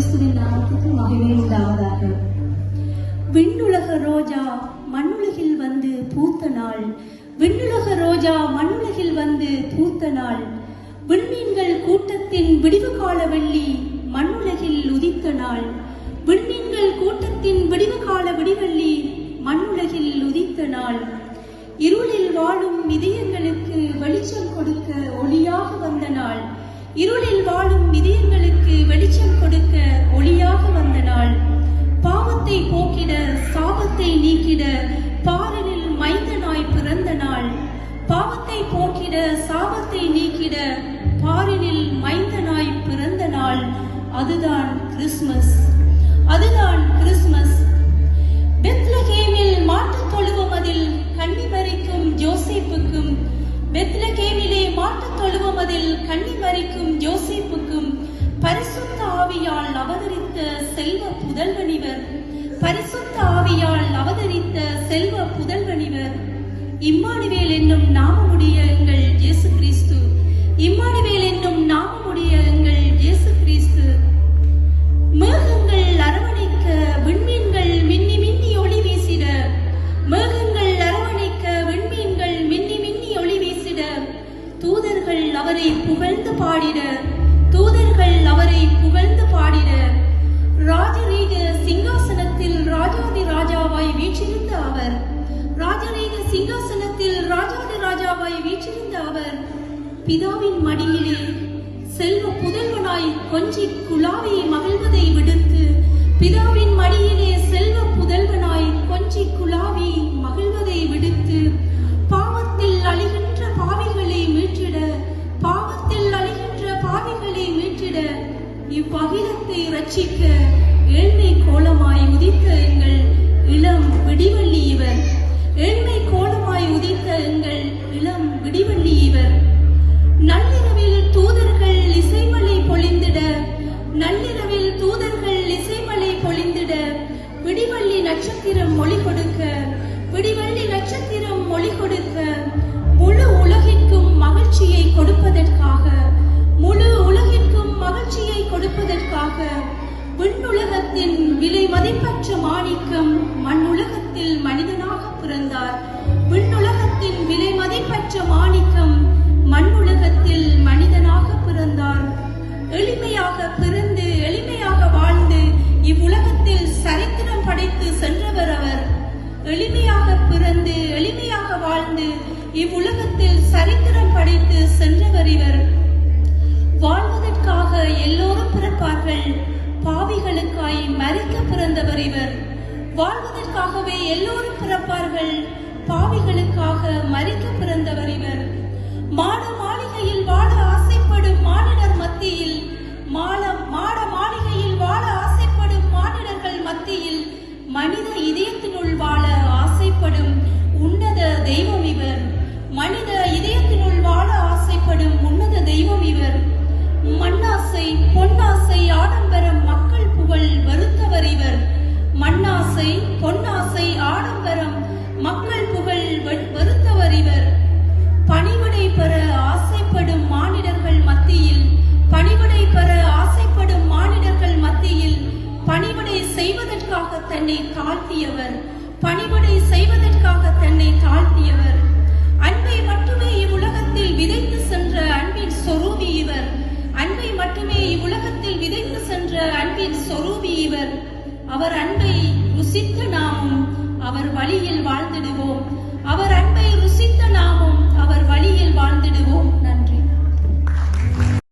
கிறிஸ்துவின் நாமத்துக்கு மகிமை உண்டாவதாக. விண்ணுலக ரோஜா மண்ணுலகில் வந்து பூத்த நாள், விண்ணுலக ரோஜா மண்ணுலகில் வந்து பூத்த நாள், விண்மீன்கள் கூட்டத்தின் விடிவு கால வெள்ளி மண்ணுலகில் உதித்த நாள், விண்மீன்கள் கூட்டத்தின் விடிவு கால விடிவெள்ளி மண்ணுலகில் உதித்த நாள், இருளில் வாழும் இதயங்களுக்கு வெளிச்சம் கொடுக்க ஒளியாக வந்த நாள், இருளில் வாழும் இதயங்களுக்கு வெளிச்சம் கொடுக்க ஒளியாக வந்த நாள், பாவத்தை போக்கிட சாபத்தை நீக்கிட பாரனில் மைந்தனாய் பிறந்த நாள், பாவத்தை போக்கிட சாபத்தை நீக்கிட பாரினில் மைந்தனாய் பிறந்த நாள். அதுதான் கிறிஸ்துமஸ், அதுதான் கிறிஸ்துமஸ். பெத்லகேமில் மாட்டுத் தொழுவமதில் கன்னிமரிக்கும் ஜோசேப்புக்கும், பெத்லகேமிலே மாட்டுத் தொழுவமதில் கன்னிமரிக்கும் ஜோசேப்புக்கும் பரிசுத்த ஆவியால் அவதரித்த செல்வ புதல்வனிவர், பரிசுத்த ஆவியால் அவதரித்த செல்வ புதல்வனிவர். இம்மானுவேல் என்னும் நாமமுடைய எங்கள் இயேசு கிறிஸ்து, இம்மானுவேல் என்னும் நாமமுடைய எங்கள் இயேசு கிறிஸ்து. மேகங்கள் அரவணைக்க விண்மீன்கள் மின்னி மின்னி ஒளி வீசிட, மேகங்கள் அரவணைக்க விண்மீன்கள் மின்னி மின்னி ஒளி வீசிட, தூதர்கள் அவரை புகழ்ந்து பாடிட, தூதர்கள் அவரை புகழ்ந்து பாடிட, ராஜரீக சிங்காசனத்தில் ராஜாதி ராஜாவாய் வீற்றிருந்த அவர், ராஜரீக சிங்காசனத்தில் ராஜாதி ராஜாவாய் வீற்றிருந்த அவர் பிதாவின் மடியிலே செல்வ புதல்வனாய் கொஞ்சி குலாவி மகிழ்வதை விடுத்து, பிதாவின் மடியிலே செல்வ புதல்வனாய் கொஞ்சி குலாவி மகிழ்வதை விடுத்து, பாவத்தில் அழிகின்ற பாவிகளை மீட்டிட, பாவத்தில் அழிகின்ற பாவிகளை மீட்டிட, இவ்வகிலத்தை ரட்சிக்க ஏழ்மை கோலமாய் உதித்த எங்கள் இளம் விடிவள்ளி இவர், ஏழ்மை கோலமாய் உதித்த எங்கள் இளம் விடிவள்ளி இவர். நள்ளிரவில் தூதர்கள் இசைமலை பொழிந்திட, நள்ளிரவில் தூதர்கள் இசைமலை பொழிந்திட, விடிவள்ளி நட்சத்திரம் மொழி கொடுக்க, விடிவள்ளி நட்சத்திரம் மொழி கொடுக்க, முழு உலகிற்கும் மகிழ்ச்சியை கொடுப்பதற்காக, முழு உலகிற்கும் மகிழ்ச்சியை கொடுப்பதற்காக விண்ணுலகத்தின் விலை மதிப்பற்ற மாணிக்கம் மண்ணுலகத்தில் மனிதனாக பிறந்தார், விண்ணுலகத்தின் விலை மதிப்பற்ற மாணிக்கம் மண்ணுலகத்தில் மனிதனாக பிறந்தார். எளிமையாக பிறந்து எளிமையாக வாழ்ந்து இவ்வுலகத்தில் சரித்திரம் படைத்து சென்றவர் அவர், எளிமையாக பிறந்து எளிமையாக வாழ்ந்து இவ்வுலகத்தில் சரித்திரம் படைத்து சென்றவர் இவர். வாழ்வதற்காக எல்லோரும் பிறப்பார்கள், பாவிகளுக்காய் மரிக்க பிறந்தவர் இவர். வாழ்வதற்காகவே எல்லோரும் பிறப்பார்கள், பாவிகளுக்காக மரிக்க பிறந்தவர் இவர். மாட மாளிகையில் வாழ ஆசைப்படும் மானிடர் மத்தியில், மாட மாளிகையில் வாழ ஆசைப்படும் மானிடர்கள் மத்தியில் மனித இதயத்தினுள் வாழ ஆசைப்படும் உன்னத தெய்வம் இவர், மனித இதயத்தினுள் வாழ ஆசைப்படும் உன்னத தெய்வம் இவர். மண்ணாசை பொன்னாசை ஆடம்பரம் மக்கள் புகழ் வெறுத்தவர் இவர், மண்ணாசை பொன்னாசை ஆடம்பரம் மக்கள் புகழ் வெறுத்தவர் இவர். பணிவிடை பெற ஆசைப்படும் மானிடர்கள் மத்தியில், பணிவிடை பெற ஆசைப்படும் மானிடர்கள் மத்தியில் பணிவிடை செய்வதற்காக தன்னை தாழ்த்தியவர், பணிவிடை செய்வதற்காக தன்னை தாழ்த்தியவர். அன்பை மட்டுமே இவ்வுலகத்தில் விதைத்து சென்ற அன்பின் சொரூபி இவர், அன்பை மட்டுமே இவ்வுலகத்தில் விதைத்து சென்ற அன்பின் சொரூபி இவர். அவர் அன்பை ருசித்த நாமும் அவர் வழியில் வாழ்ந்திடுவோம், அவர்